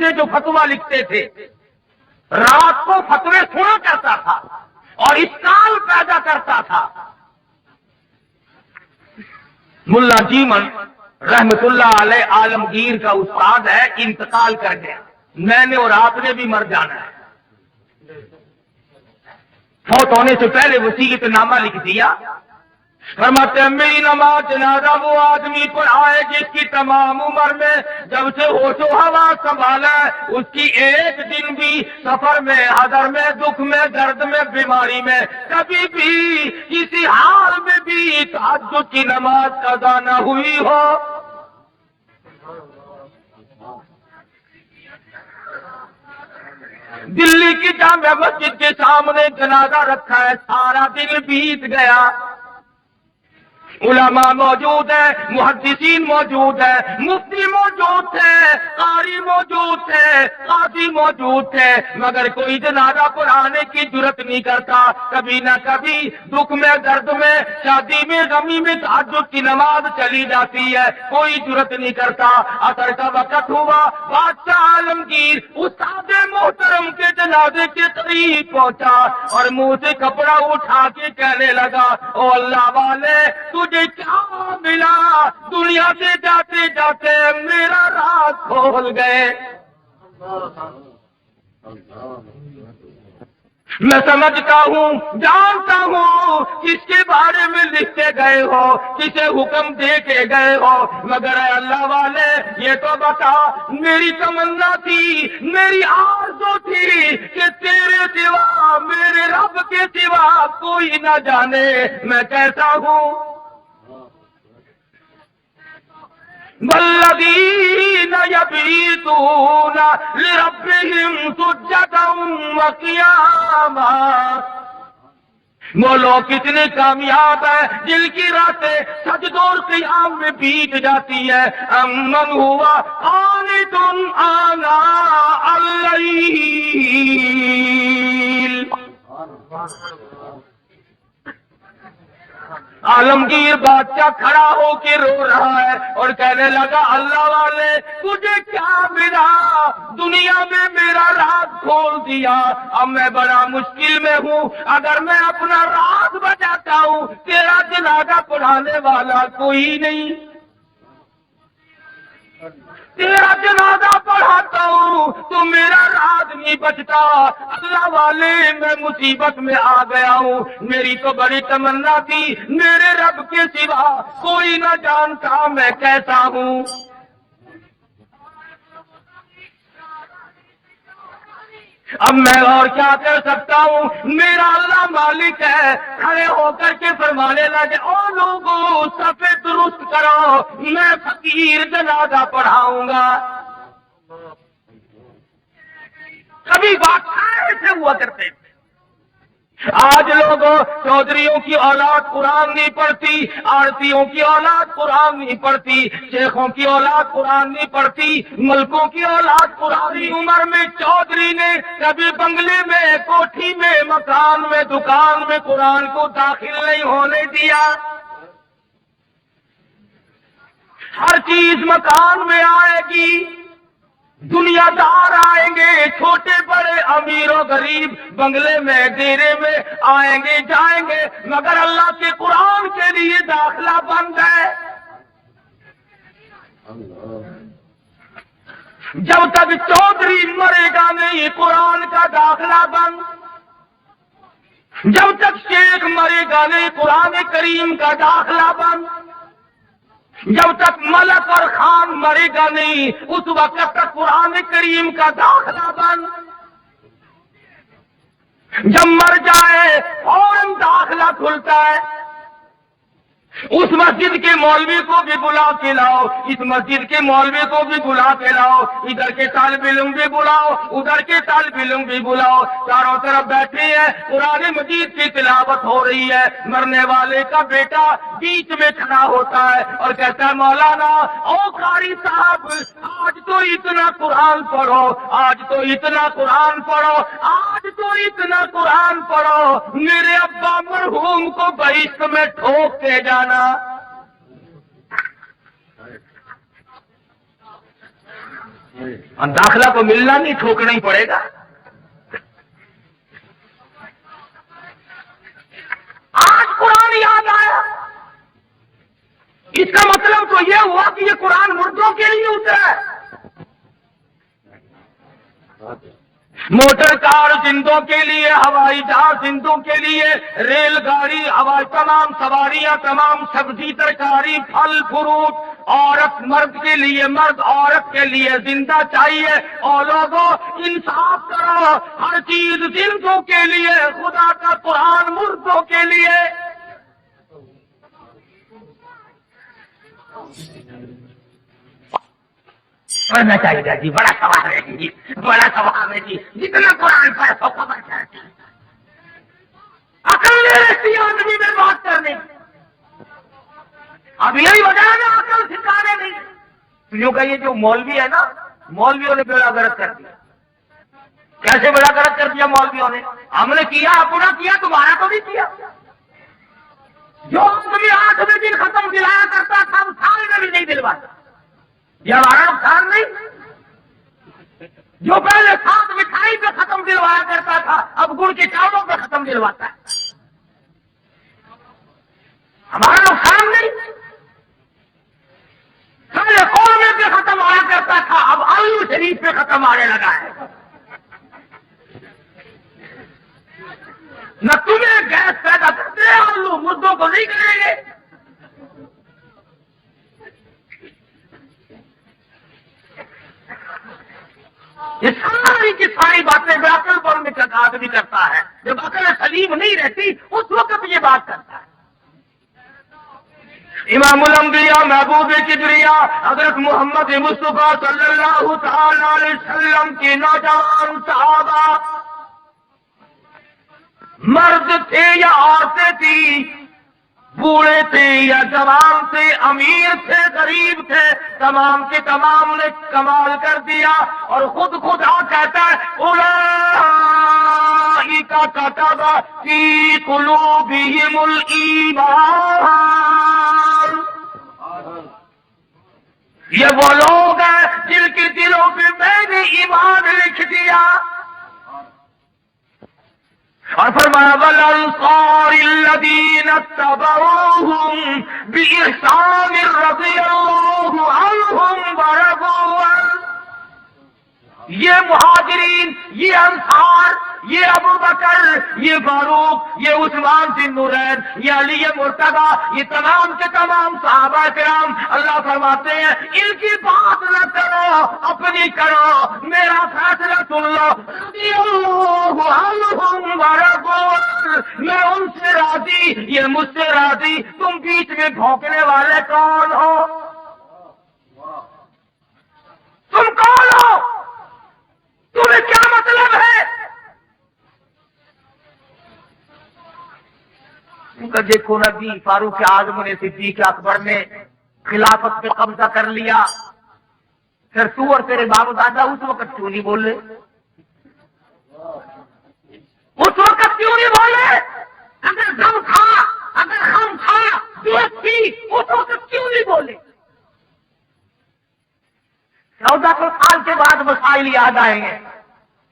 سے جو فتوا لکھتے تھے، رات کو فتوے سنا کرتا تھا اور اسکال پیدا کرتا تھا۔ ملا جیمن رحمت اللہ علیہ عالمگیر کا استاد ہے، انتقال کر گیا، میں نے اور آپ نے بھی مر جانا ہے۔ فوت ہونے سے پہلے وصیت نامہ لکھ دیا، فرماتے ہیں میری نماز جنازہ وہ آدمی پڑھائے جس کی تمام عمر میں جب سے ہوش و حواس سنبھالا ہے اس کی ایک دن بھی سفر میں، حضر میں، دکھ میں، درد میں، بیماری میں کبھی بھی کسی حال میں بھی تہجد کی نماز قضا نہ ہوئی ہو۔ دلی کی جامع مسجد کے سامنے جنازہ رکھا ہے، سارا دن بیت گیا، علماء موجود ہیں، محدثین موجود ہیں، مفتی موجود تھے، قاری موجود تھے، قاضی موجود تھے، مگر کوئی جنازہ پڑھانے کی جرت نہیں کرتا۔ کبھی نہ کبھی دکھ میں، درد میں، شادی میں، غمی میں تہجد کی نماز چلی جاتی ہے، کوئی جرت نہیں کرتا۔ عصر کا وقت ہوا، بادشاہ عالمگیر استاد محترم کے جنازے کے قریب پہنچا اور منہ سے کپڑا اٹھا کے کہنے لگا، او اللہ والے تجھے کیا ملا؟ دنیا سے جاتے جاتے میرا راز کھول گئے۔ میں سمجھتا ہوں، جانتا ہوں کس کے بارے میں لکھتے گئے ہو، کسے حکم دے کے گئے ہو، مگر اے اللہ والے یہ تو بتا، میری تمنا تھی، میری آرزو تھی کہ تیرے سوا، میرے رب کے سوا کوئی نہ جانے میں کیسا ہوں۔ والذین یبیتون لربہم سجدا وقیاما، وہ لوگ کتنے کامیاب ہیں جن کی راتیں سجدوں اور قیام میں بیت جاتی ہے۔ امن ہوا قانت آناء اللیل، عالمگیر بادشاہ کھڑا ہو کے رو رہا ہے اور کہنے لگا، اللہ والے تجھے کیا ملا؟ دنیا میں میرا راز کھول دیا، اب میں بڑا مشکل میں ہوں، اگر میں اپنا راز بچاتا ہوں تیرا جنازہ پڑھانے والا کوئی نہیں، تیرا جنازہ پڑھاتا ہوں تو میرا راز نہیں بچتا۔ اللہ والے میں مصیبت میں آ گیا ہوں، میری تو بڑی تمنا تھی میرے رب کے سوا کوئی نہ جانتا میں کیسا ہوں۔ اب میں اور کیا کر سکتا ہوں، میرا اللہ مالک ہے۔ کھڑے ہو کر کے فرمانے لگے، او لوگوں صفے درست کرو، میں فقیر جنازہ پڑھاؤں گا۔ کبھی واقعہ ایسے ہوا کرتے تھے۔ آج لوگوں چودھریوں کی اولاد قرآن نہیں پڑھتی، آرتیوں کی اولاد قرآن نہیں پڑھتی، شیخوں کی اولاد قرآن نہیں پڑھتی، ملکوں کی اولاد پرانی عمر میں چودھری نے کبھی بنگلے میں، کوٹھی میں، مکان میں، دکان میں قرآن کو داخل نہیں ہونے دیا۔ ہر چیز مکان میں آئے گی، دنیا دار آئیں گے، چھوٹے بڑے، امیر و غریب، بنگلے میں، ڈیرے میں آئیں گے جائیں گے، مگر اللہ کے قرآن کے لیے داخلہ بند ہے۔ جب تک چودھری مرے گا نہیں قرآن کا داخلہ بند، جب تک شیخ مرے گا نہیں قرآن کریم کا داخلہ بند، جب تک ملک اور خان مرے گا نہیں اس وقت تک قرآن کریم کا داخلہ بند۔ جب مر جائے فوراً داخلہ کھلتا ہے۔ اس مسجد کے مولوی کو بھی بلا کے لاؤ، اس مسجد کے مولوی کو بھی بلا کے لاؤ، ادھر کے طالب علم بھی بلاؤ، ادھر کے طالب علم بھی بلاؤ، چاروں طرف بیٹھے ہیں، قرآن مجید کی تلاوت ہو رہی ہے، مرنے والے کا بیٹا بیچ میں کھڑا ہوتا ہے اور کہتا ہے، مولانا او قاری صاحب آج تو اتنا قرآن پڑھو، آج تو اتنا قرآن پڑھو، آج تو اتنا قرآن پڑھو، میرے ابا مرحوم کو بہشت میں ٹھوک کے جانا۔ داخلہ کو ملنا نہیں، ٹھوکنا ہی پڑے گا۔ آج قرآن یاد آیا، اس کا مطلب تو یہ ہوا کہ یہ قرآن مردوں کے لیے اترا ہے۔ موٹر کار زندوں کے لیے، ہوائی جہاز زندوں کے لیے، ریل گاڑی، ہوائی، تمام سواریاں، تمام سبزی ترکاری، پھل فروٹ، عورت مرد کے لیے، مرد عورت کے لیے زندہ چاہیے۔ اور لوگوں انصاف کرو، ہر چیز زندوں کے لیے، خدا کا قرآن مردوں کے لیے۔ پڑھنا چاہیے جی، بڑا سوال ہے جی، بڑا سوال ہے جی، جتنا قرآن پڑھ سو خبر چاہتی، عقل نہیں رہتی آدمی میں بات کرنے۔ اب یہی وجہ ہے نا عقل سکھانے نہیں، کیوں کہ یہ جو مولوی ہے نا، مولویوں نے بیڑا غرق کر دیا۔ کیسے بیڑا غرق کر دیا مولویوں نے؟ ہم نے کیا اپنا کیا، تمہارا تو نہیں کیا۔ جو آدمی 8 میں دن ختم دلایا کرتا تھا، وہ سال میں بھی نہیں دلواتا۔ یہ ہمارا نقصان نہیں؟ جو پہلے 7 مٹھائی پہ ختم دلوایا کرتا تھا، اب گڑ کے چاولوں پہ ختم دلواتا ہے۔ ہمارا نقصان نہیں؟ پہلے قورمے پہ ختم آیا کرتا تھا، اب آلو شریف پہ ختم آنے لگا ہے۔ نہ تمہیں گیس پیدا کرتے آلو، مردوں کو نہیں کریں گے۔ یہ ساری کی ساری باتیں عقل بولنے کا آدمی کرتا ہے، جب عقل سلیم نہیں رہتی اس وقت یہ بات کرتا ہے۔ امام الانبیاء محبوب کبریا حضرت محمد مصطفیٰ صلی اللہ تعالی علیہ وسلم کے نوجوان صحابہ، مرد تھے یا عورتیں تھی، بوڑھے تھے یا جوان تھے، امیر تھے غریب تھے، تمام کے تمام نے کمال کر دیا۔ اور خود خدا کہتا ہے اولئک کتب فی قلوبہم الایمان، یہ وہ لوگ ہیں جن کے دلوں پہ میں نے ایمان لکھ دیا۔ اور فرمایا والانصار الذین اتبعوہم بإحسان رضی اللہ عنہم ورضوا عنہ، یہ مہاجرین، یہ انصار، یہ ابو بکر، یہ فاروق، یہ عثمان بن نورین، یہ علی مرتضی، یہ تمام کے تمام صحابہ کرام، اللہ فرماتے ہیں ان کی بات نہ کرو، اپنی کرو، میرا فیصلہ سن لو، رضی اللہ عنہم ورضوا عنہ، میں ان سے راضی، یہ مجھ سے راضی، تم بیچ میں بھونکنے والے کون ہو؟ تم کون ہو؟ تمہیں کیا مطلب ہے؟ ان کا دیکھو نا جی، فاروق اعظم نے، صدیق اکبر نے خلافت پہ قبضہ کر لیا، پھر تو اور تیرے باپ دادا اس وقت کیوں نہیں بولے؟ اس وقت کیوں نہیں بولے؟ اگر غم تھا، اگر غم تھا، ضرورت تھی، اس وقت کیوں نہیں بولے؟ 14 سال کے بعد مسائل یاد آئیں گے،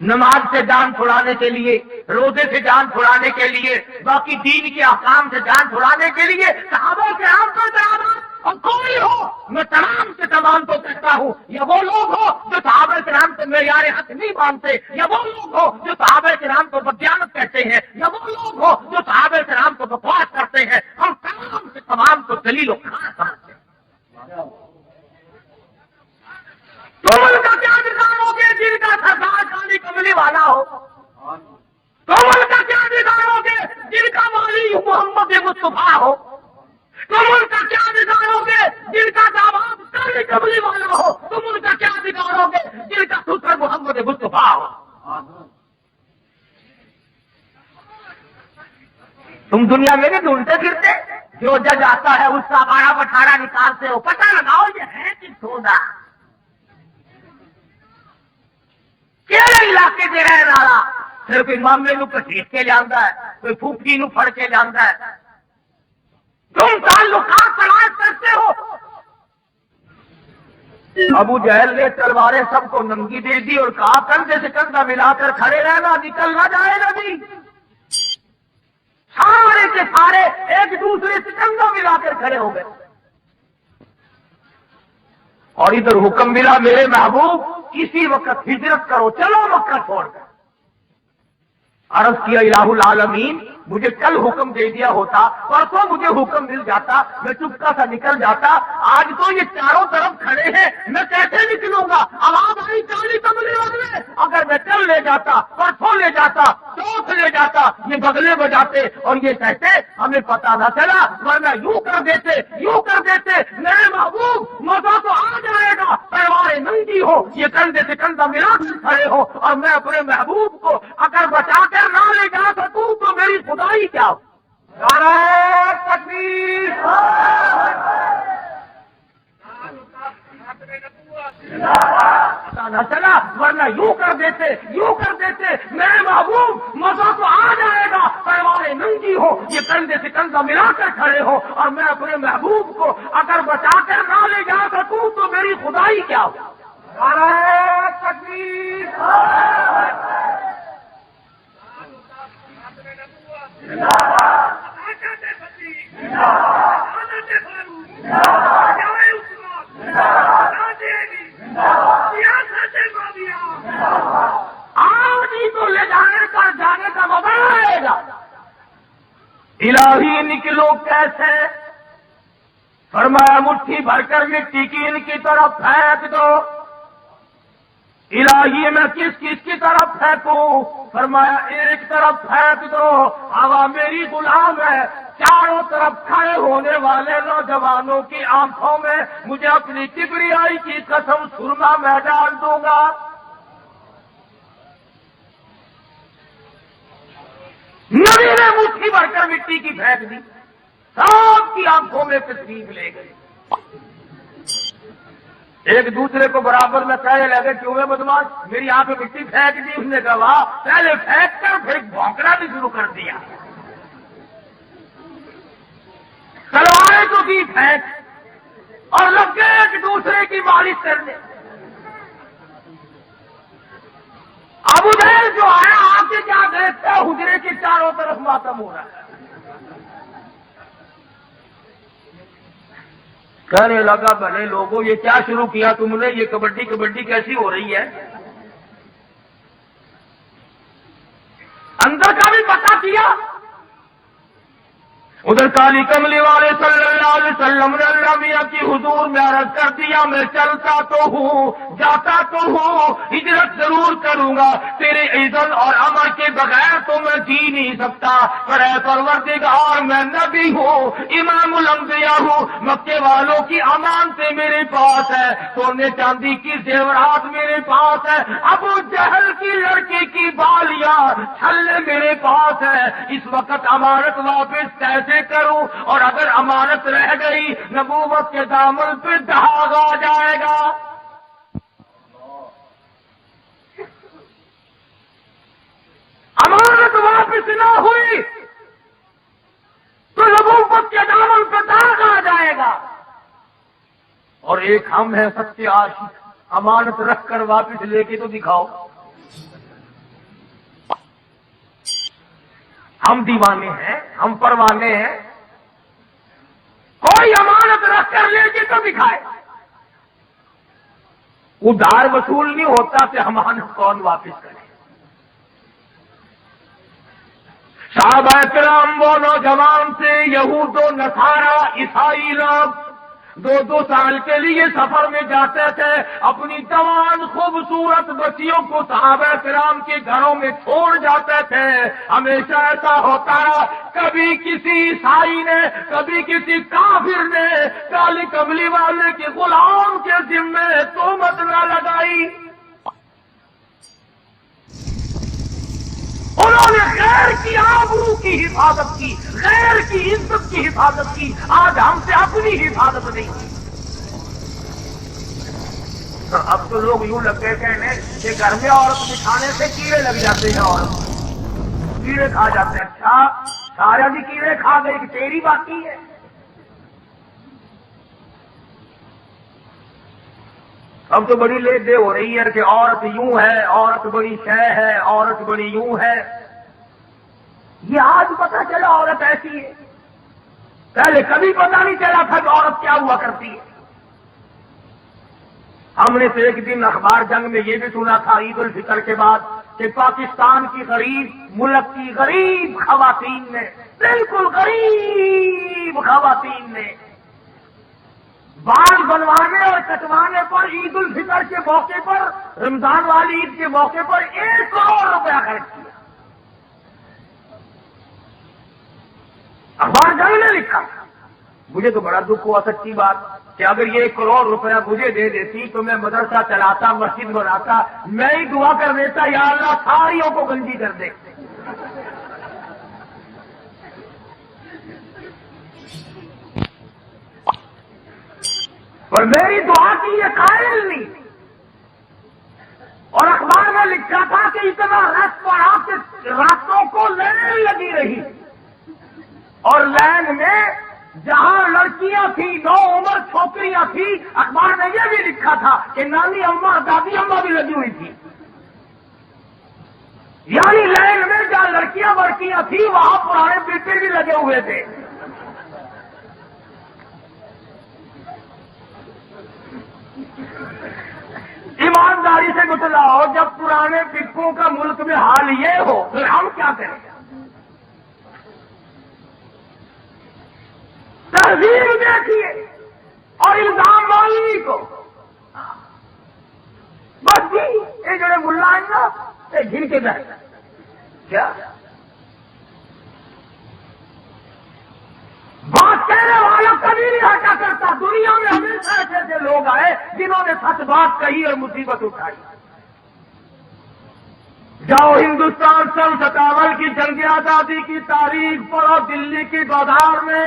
نماز سے جان چھڑانے کے لیے، روزے سے جان چھڑانے کے لیے، باقی دین کے احکام سے جان چھڑانے کے لیے صحابہ کرام کو درامات، اور کوئی ہو، میں تمام سے تمام کو کہتا ہوں، یا وہ لوگ ہو جو صحابہ کرام سے معیار حق نہیں مانتے، یا وہ لوگ ہو جو صحابہ کرام کو بدیانت کہتے ہیں، یا وہ لوگ ہو جو صحابہ کرام کو بکواس کرتے ہیں، ہم تمام سے تمام کو دلیل و خاص سمجھتے ہیں۔ تم ان کا کیا بگاڑو گے جن کا سردار کالی کملی والا ہو؟ تم ان کا کیا بگاڑو گے جن کا مالی محمد مصطفیٰ ہو؟ تم ان کا کیا بگاڑو گے جن کا داماد کالی کملی والا ہو؟ تم ان کا کیا بگاڑو گے جن کا سسر محمد مصطفیٰ ہو؟ تم دنیا میں بھی ڈھونڈتے پھرتے، جو جج آتا ہے اس کا 12-18 نکالتے ہو، پتہ لگاؤ یہ ہے کہ سودا کیڑے علاقے سے رہنے والا، صرف امام نو کسیٹ کے لیا ہے، کوئی پھوپھی نو پھڑ کے لیا ہے۔ تم تعلقات تلاش کرتے ہو، ابو جہل نے تلواریں سب کو ننگی دے دی اور کہا کندھے سے کندھا ملا کر کھڑے رہنا، نکل نہ جائے نبی۔ سارے کے سارے ایک دوسرے سے کندھا ملا کر کھڑے ہو گئے، اور ادھر حکم ملا میرے محبوب کسی وقت ہجرت کرو، چلو مکہ چھوڑ کر۔ عرض کیا الہ العالمین مجھے کل حکم دے دیا ہوتا، پرسوں مجھے حکم مل جاتا، میں چپکا سا نکل جاتا، آج تو یہ چاروں طرف کھڑے ہیں، میں کیسے نکلوں گا؟ آواز آئی چالی تبلے والے، اگر میں کل لے جاتا، پرسوں لے جاتا، چوتھ لے جاتا، یہ بغلے بجاتے اور یہ کہتے ہمیں پتا نہ چلا، ورنہ یوں کر دیتے، یوں کر دیتے، میرے محبوب مزہ تو آ جائے گا، تلواریں ننگی ہو، یہ کندھے سے کندھا ملا کر کھڑے ہو، اور میں اپنے محبوب کو اگر بچا کر نہ لے جا سکوں تو میری خدائی کیا ہو؟ نعرہ تکبیر! پتا نہ چلا، ورنہ یوں کر دیتے، یوں کر دیتے، میرے محبوب مزہ تو آ جائے گا، تلواریں ننگی ہو، یہ کندھے سے کندھا ملا کر کھڑے ہو، اور میں اپنے محبوب کو اگر بچا کر نہ لے جا سکوں تو میری خدائی کیا ہو؟ نعرہ تکبیر! آج ہی تو لے جانے کا جانے کا مزہ آئے گا۔ الہی نکلو کیسے؟ فرمایا مٹھی بھر کر مٹی کی ان کی طرف پھینک دو۔ الہی میں کس کس کی طرف پھینکوں؟ فرمایا ایک طرف پھینک دو، ہوا میری غلام ہے، چاروں طرف کھڑے ہونے والے نوجوانوں کی آنکھوں میں مجھے اپنی کبریائی کی قسم سرما میں ڈال دوں گا۔ نبی نے مٹھی بھر کر مٹی کی پھینک دی، سب کی آنکھوں میں تشریف لے گئی۔ ایک دوسرے کو برابر میں کہنے لگے کیوں ہے بدماش، میری آنکھ میں مٹی پھینک دی؟ اس نے کہا واہ، پہلے پھینک کر پھر بھونکنا بھی شروع کر دیا۔ تلواریں تو کی پھینک اور لگ گئے ایک دوسرے کی مالش کرنے۔ ابو جہل جو آیا آپ کے کیا دیکھتا، حجرے کے چاروں طرف ماتم ہو رہا ہے۔ کہنے لگا بھلے لوگوں یہ کیا شروع کیا تم نے، یہ کبڈی کبڈی کیسی ہو رہی ہے؟ اندر کا بھی پتا کیا۔ ادھر کالی کملی والے صلی اللہ علیہ وسلم نے اللہ میاں کی حضور میں عرض کر دیا میں چلتا تو ہوں، جاتا تو ہوں، ہجرت ضرور کروں گا، تیرے اذن اور امر کے بغیر تو میں جی نہیں سکتا، پر اے پروردگار میں نبی ہوں، امام الانبیاء ہوں، مکے والوں کی امانتیں میرے پاس ہے، سونے چاندی کی زیورات میرے پاس ہے، ابو جہل کی لڑکی کی بالیاں چھلے میرے پاس ہے، اس وقت امانت واپس کیسے کروں؟ اور اگر امانت رہ گئی نبوت کے دامن پہ داغ آ جائے گا۔ امانت واپس نہ ہوئی تو نبوت کے دامن پہ داغ آ جائے گا۔ اور ایک ہم ہیں سچے عاشق، امانت رکھ کر واپس لے کے تو دکھاؤ۔ ہم دیوانے ہیں، ہم پروانے ہیں، کوئی امانت رکھ کر لے کے تو دکھائے۔ ادھار وصول نہیں ہوتا کہ امانت کون واپس کرے۔ صحابہ کرام وہ نوجوان تھے، یہود و نصارا عیسائی لوگ 2 سال کے لیے سفر میں جاتے تھے، اپنی جوان خوبصورت بچیوں کو صحابہ کرام کے گھروں میں چھوڑ جاتے تھے۔ ہمیشہ ایسا ہوتا رہا، کبھی کسی عیسائی نے، کبھی کسی کافر نے کالی کملی والے کے غلام کے ذمے تہمت نہ لگائی۔ انہوں نے غیر کی آبرو کی حفاظت کی، غیر کی عزت کی حفاظت کی۔ آج ہم سے اپنی حفاظت نہیں کی۔ اب تو لوگ یوں لگ گئے کہنے کہ گھر میں عورت بٹھانے سے کیڑے لگ جاتے ہیں، اور کیڑے کھا جاتے ہیں۔ اچھا سارا بھی کیڑے کھا گئے کہ تیری باقی ہے؟ اب تو بڑی لے دے ہو رہی ہے کہ عورت یوں ہے، عورت بڑی شے ہے، عورت بڑی یوں ہے. یہ آج پتہ چلا عورت ایسی ہے، پہلے کبھی پتہ نہیں چلا تھا کہ عورت کیا ہوا کرتی ہے. ہم نے تو ایک دن اخبار جنگ میں یہ بھی سنا تھا عید الفطر کے بعد کہ پاکستان کی غریب ملک کی غریب خواتین نے، بالکل غریب خواتین نے بال بنوانے اور کٹوانے پر عید الفطر کے موقع پر، رمضان والی عید کے موقع پر 1 کروڑ روپیہ خرچ کیا. اخبار جنگ نے لکھا. مجھے تو بڑا دکھ ہوا سچی بات کہ اگر یہ 1 کروڑ روپیہ مجھے دے دیتی تو میں مدرسہ چلاتا، مسجد بناتا، میں ہی دعا کر دیتا یا اللہ ساریوں کو گنجی کر دے. اور میری دعا کی یہ قائل نہیں. اور اخبار میں لکھا تھا کہ اتنا رش پڑا کہ راتوں کو لائن لگی رہی، اور لائن میں جہاں لڑکیاں تھیں، نو عمر چھوکریاں تھیں، اخبار میں یہ بھی لکھا تھا کہ نانی اماں دادی اماں بھی لگی ہوئی تھی. یعنی لائن میں جہاں لڑکیاں وڑکیاں تھیں وہاں پرانے بیٹے بھی لگے ہوئے تھے. ایمانداری سے بتلاؤ، جب پرانے بکوں کا ملک میں حال یہ ہو پھر ہم کیا کریں؟ تہذیب دیکھیے اور الزام مانی کو. بس جی یہ جو ملا ہے نا یہ گھن کے بیٹھا کیا بات کہنے والا کبھی نہیں ہٹا کرتا. دنیا میں ہمیشہ ایسے ایسے لوگ آئے جنہوں نے سچ بات کہی اور مصیبت اٹھائی. جاؤ ہندوستان سن 57 کی جنگ آزادی کی تاریخ پڑھو. دلی کی بازار میں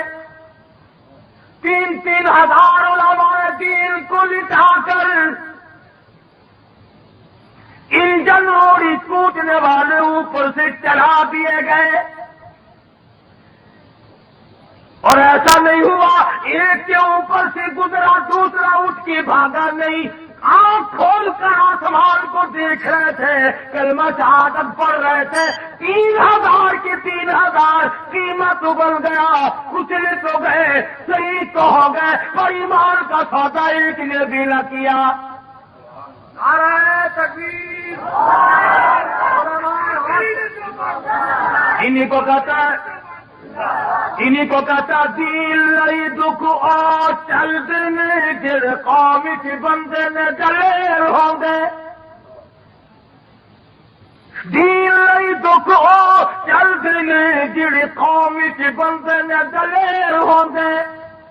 3-3 ہزار علماء دین کو لٹا کر انجن اور کوٹنے والے اوپر سے چڑھا دیے گئے. اور ایسا نہیں ہوا ایک کے اوپر سے گزرا دوسرا اٹھ کے بھاگا نہیں. آنکھ کھول کر آسمان کو دیکھ رہے تھے، کلمہ شہادت پڑھ رہے تھے. 3000 کے 3000 قیمت ابل گیا. کچلے تو گئے، شہید تو ہو گئے، پر ایمان کا سودا ایک نے بھی نہ کیا. نعرہ تکبیر. انہیں کو کہتا دل لئی دکھ اور چل دینے جڑ قوم کے بندے نے دلیر ہوں گے. دل لئی دکھ اور چل دینے جڑ قوم کے بندے نے دلیر ہوں گے.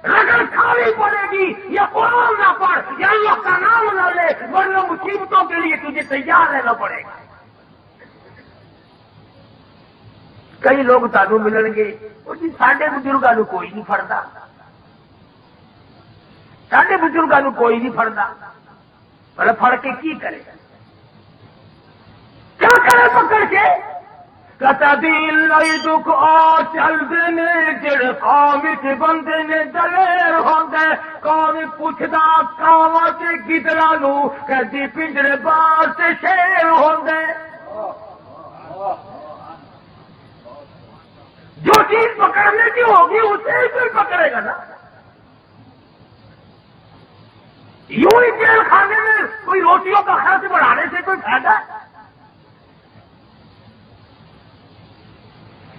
رگڑ کھانی پڑے گی یا قرآن نہ پڑھ یا اللہ کا نام نہ لے، ورنہ مصیبتوں کے لیے تجھے تیار رہنا پڑے گا. کئی لوگ تانوں ملن گے ساڈے بزرگوں کوئی نہیں فڑتا، ساڈے بزرگوں کوئی نہیں فڑتا. مطلب فڑ کے کی کرے، کیا کرے پکڑ کے؟ کتا دل لئی دکھ اور چل دینے جڑ قوم کے بندے نے دلیر ہوں گے. کون پوچھدا کاواں تے گدڑاں نوں کدی پنجرے باہر سے شیر ہوں گے. جو چیز پکڑنے کی ہوگی اسے ہی کوئی پکڑے گا نا. یوں ہی جیل کھانے میں کوئی روٹیوں کا خرچ بڑھانے سے کوئی فائدہ ہے؟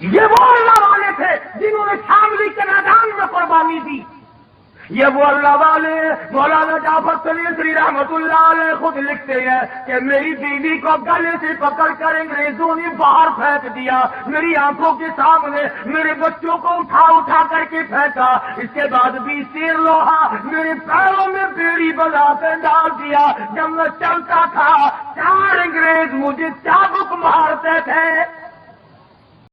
یہ وہ اللہ والے تھے جنہوں نے شاملی کے میدان میں قربانی دی. یہ وہ اللہ والے مولانا جعفر سلیمی رحمت اللہ علیہ خود لکھتے ہیں کہ میری بیوی کو گلے سے پکڑ کر انگریزوں نے باہر پھینک دیا. میری آنکھوں کے سامنے میرے بچوں کو اٹھا اٹھا کر کے پھینکا. اس کے بعد بھی سیر لوہا میرے پیروں میں بیڑی بنا کر ڈال دیا. جب میں چلتا تھا 4 انگریز مجھے چابک مارتے تھے.